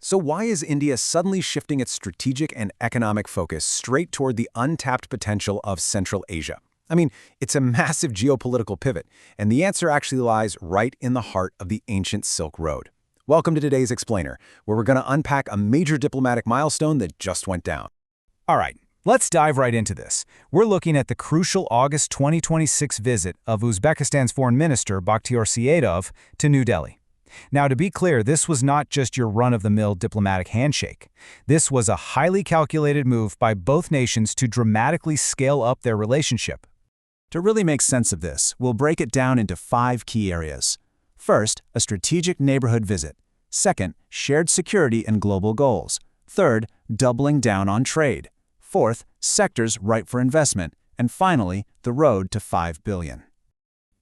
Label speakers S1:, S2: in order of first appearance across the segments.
S1: So why is India suddenly shifting its strategic and economic focus straight toward the untapped potential of Central Asia? I mean, it's a massive geopolitical pivot, and the answer actually lies right in the heart of the ancient Silk Road. Welcome to today's Explainer, where we're going to unpack a major diplomatic milestone that just went down.
S2: All right, let's dive right into this. We're looking at the crucial August 2026 visit of Uzbekistan's Foreign Minister Bakhtiyor Saidov to New Delhi. Now, to be clear, this was not just your run-of-the-mill diplomatic handshake. This was a highly calculated move by both nations to dramatically scale up their relationship.
S3: To really make sense of this, we'll break it down into 5 key areas. First, a strategic neighborhood visit. Second, shared security and global goals. Third, doubling down on trade. Fourth, sectors ripe for investment. And finally, the road to $5 billion.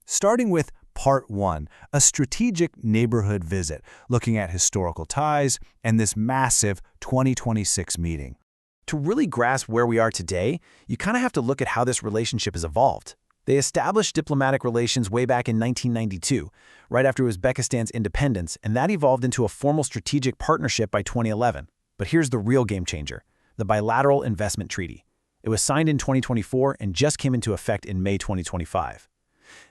S3: Starting with Part 1, a strategic neighborhood visit, looking at historical ties and this massive 2026 meeting.
S1: To really grasp where we are today, you kind of have to look at how this relationship has evolved. They established diplomatic relations way back in 1992, right after Uzbekistan's independence, and that evolved into a formal strategic partnership by 2011. But here's the real game changer, the Bilateral Investment Treaty. It was signed in 2024 and just came into effect in May 2025.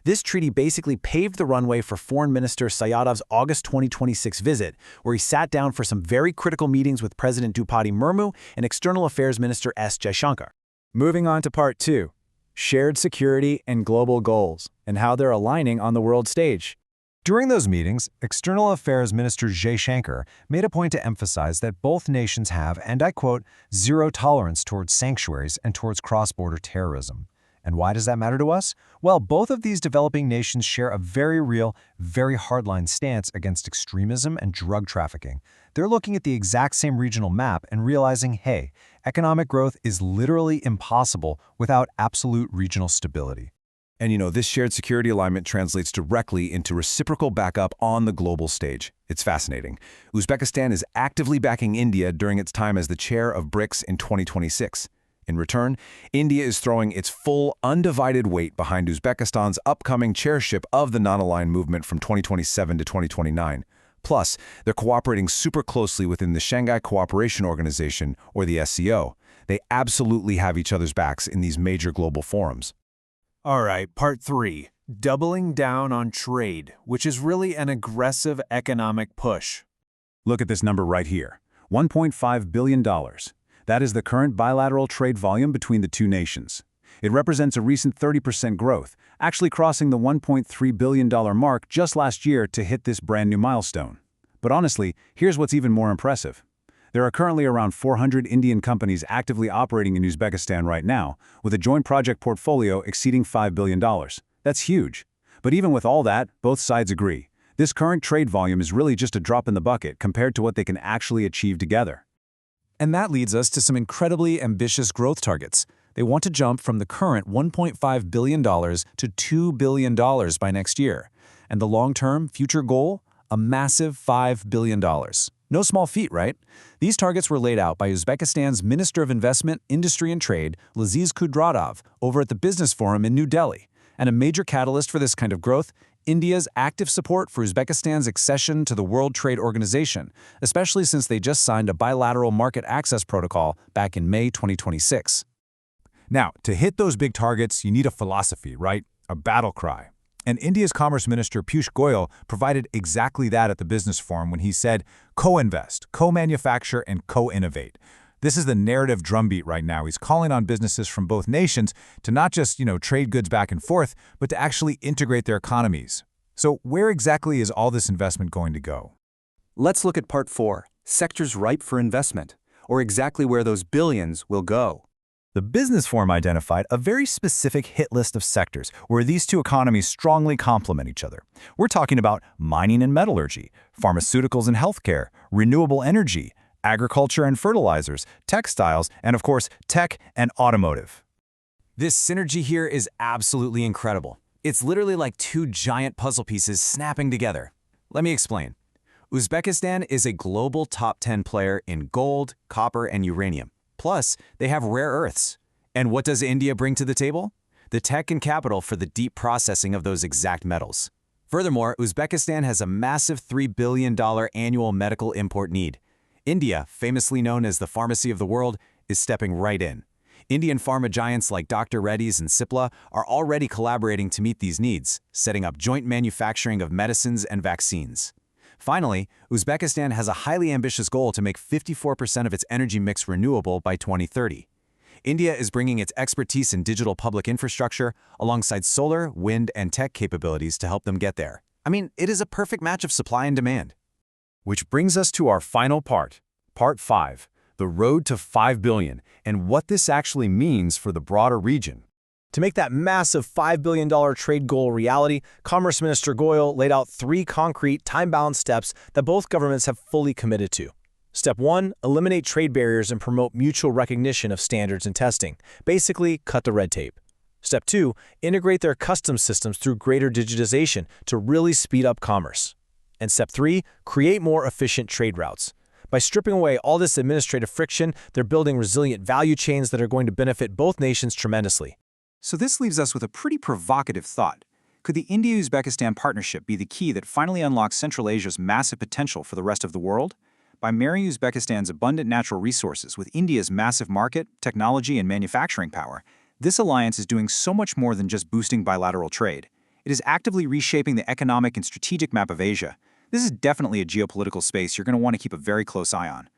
S1: This treaty basically paved the runway for Foreign Minister Saidov's August 2026 visit, where he sat down for some very critical meetings with President Droupadi Murmu and External Affairs Minister Jaishankar.
S3: Moving on to Part 2, shared security and global goals, and how they're aligning on the world stage.
S2: During those meetings, External Affairs Minister Jaishankar made a point to emphasize that both nations have, and I quote, zero tolerance towards sanctuaries and towards cross-border terrorism. And why does that matter to us? Well, both of these developing nations share a very real, very hardline stance against extremism and drug trafficking. They're looking at the exact same regional map and realizing, hey, economic growth is literally impossible without absolute regional stability.
S4: And this shared security alignment translates directly into reciprocal backup on the global stage. It's fascinating. Uzbekistan is actively backing India during its time as the chair of BRICS in 2026. In return, India is throwing its full, undivided weight behind Uzbekistan's upcoming chairship of the non-aligned movement from 2027 to 2029. Plus, they're cooperating super closely within the Shanghai Cooperation Organization, or the SCO. They absolutely have each other's backs in these major global forums.
S3: All right, Part 3, doubling down on trade, which is really an aggressive economic push.
S4: Look at this number right here, $1.5 billion. That is the current bilateral trade volume between the two nations. It represents a recent 30% growth, actually crossing the $1.3 billion mark just last year to hit this brand new milestone. But honestly, here's what's even more impressive. There are currently around 400 Indian companies actively operating in Uzbekistan right now, with a joint project portfolio exceeding $5 billion. That's huge. But even with all that, both sides agree. This current trade volume is really just a drop in the bucket compared to what they can actually achieve together.
S3: And that leads us to some incredibly ambitious growth targets. They want to jump from the current $1.5 billion to $2 billion by next year. And the long-term future goal? A massive $5 billion. No small feat, right? These targets were laid out by Uzbekistan's Minister of Investment, Industry and Trade, Laziz Kudratov, over at the Business Forum in New Delhi. And a major catalyst for this kind of growth, India's active support for Uzbekistan's accession to the World Trade Organization, especially since they just signed a bilateral market access protocol back in May 2026.
S2: Now, to hit those big targets, you need a philosophy, right? A battle cry. And India's Commerce Minister Piyush Goyal provided exactly that at the Business Forum when he said, co-invest, co-manufacture, and co-innovate. This is the narrative drumbeat right now. He's calling on businesses from both nations to not just, trade goods back and forth, but to actually integrate their economies. So where exactly is all this investment going to go?
S5: Let's look at Part 4, sectors ripe for investment, or exactly where those billions will go.
S2: The Business Forum identified a very specific hit list of sectors where these two economies strongly complement each other. We're talking about mining and metallurgy, pharmaceuticals and healthcare, renewable energy, agriculture and fertilizers, textiles, and of course, tech and automotive.
S3: This synergy here is absolutely incredible. It's literally like two giant puzzle pieces snapping together. Let me explain. Uzbekistan is a global top 10 player in gold, copper, and uranium. Plus, they have rare earths. And what does India bring to the table? The tech and capital for the deep processing of those exact metals. Furthermore, Uzbekistan has a massive $3 billion annual medical import need. India, famously known as the pharmacy of the world, is stepping right in. Indian pharma giants like Dr. Reddy's and Cipla are already collaborating to meet these needs, setting up joint manufacturing of medicines and vaccines. Finally, Uzbekistan has a highly ambitious goal to make 54% of its energy mix renewable by 2030. India is bringing its expertise in digital public infrastructure alongside solar, wind, and tech capabilities to help them get there. I mean, it is a perfect match of supply and demand.
S4: Which brings us to our final part, Part 5, the road to $5 billion, and what this actually means for the broader region.
S1: To make that massive $5 billion trade goal reality, Commerce Minister Goyal laid out 3 concrete, time-bound steps that both governments have fully committed to. Step 1, eliminate trade barriers and promote mutual recognition of standards and testing. Basically, cut the red tape. Step 2, integrate their customs systems through greater digitization to really speed up commerce. And Step 3, create more efficient trade routes. By stripping away all this administrative friction, they're building resilient value chains that are going to benefit both nations tremendously.
S3: So this leaves us with a pretty provocative thought. Could the India-Uzbekistan partnership be the key that finally unlocks Central Asia's massive potential for the rest of the world? By marrying Uzbekistan's abundant natural resources with India's massive market, technology, and manufacturing power, this alliance is doing so much more than just boosting bilateral trade. It is actively reshaping the economic and strategic map of Asia. This is definitely a geopolitical space you're going to want to keep a very close eye on.